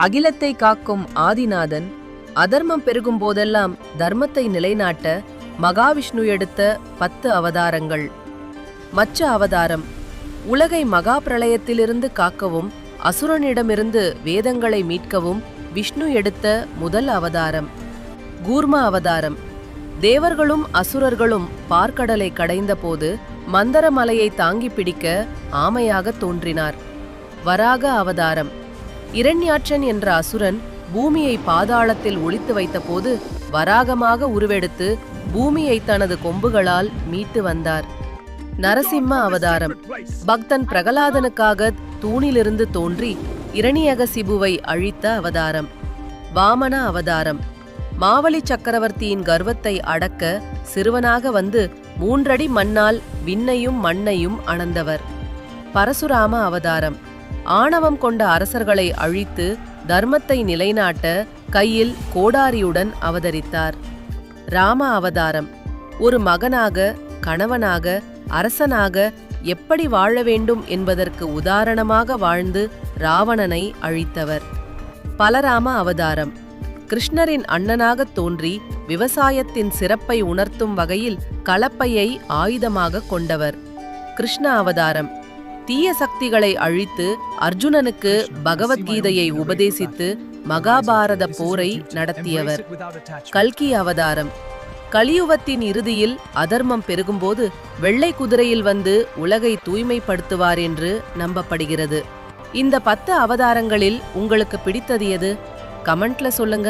அகிலத்தை காக்கும் ஆதிநாதன் அதர்மம் பெருகும் போதெல்லாம் தர்மத்தை நிலைநாட்ட மகாவிஷ்ணு எடுத்த 10 அவதாரங்கள். மச்ச அவதாரம் உலகை மகா பிரளயத்திலிருந்து காக்கவும் அசுரனிடமிருந்து வேதங்களை மீட்கவும் விஷ்ணு எடுத்த முதல் அவதாரம். கூர்ம அவதாரம் தேவர்களும் அசுரர்களும் பார்க்கடலை கடைந்த போது மந்தரமலையை தாங்கி பிடிக்க ஆமையாக தோன்றினார். வராக அவதாரம் இரண்யாட்சன் என்ற அசுரன் பூமியை பாதாளத்தில் ஒளித்து வைத்தபோது வராகமாக உருவெடுத்து பூமியை தனது கொம்புகளால் மீட்டு வந்தார். நரசிம்ம அவதாரம் பக்தன் பிரகலாதனுக்காக தூணிலிருந்து தோன்றி இரணியகசிபுவை அழித்த அவதாரம். வாமன அவதாரம் மாவலி சக்கரவர்த்தியின் கர்வத்தை அடக்க சிறுவனாக வந்து 3 அடி மண்ணால் விண்ணையும் மண்ணையும் அளந்தவர். பரசுராம அவதாரம் ஆணவம் கொண்ட அரசர்களை அழித்து தர்மத்தை நிலைநாட்ட கையில் கோடாரியுடன் அவதரித்தார். ராம அவதாரம் ஒரு மகனாக, கணவனாக, அரசனாக எப்படி வாழ வேண்டும் என்பதற்கு உதாரணமாக வாழ்ந்து ராவணனை அழித்தவர். பலராம அவதாரம் கிருஷ்ணரின் அண்ணனாக தோன்றி விவசாயத்தின் சிறப்பை உணர்த்தும் வகையில் கலப்பையை ஆயுதமாக கொண்டவர். கிருஷ்ண அவதாரம் தீய சக்திகளை அழித்து அர்ஜுனனுக்கு பகவத்கீதையை உபதேசித்து மகாபாரத போரை நடத்தியவர். கல்கி அவதாரம் கலியுகத்தின் இறுதியில் அதர்மம் பெருகும்போது வெள்ளை குதிரையில் வந்து உலகை தூய்மைப்படுத்துவார் என்று நம்பப்படுகிறது. இந்த 10 அவதாரங்களில் உங்களுக்கு பிடித்தது எது? கமெண்ட்ல சொல்லுங்க.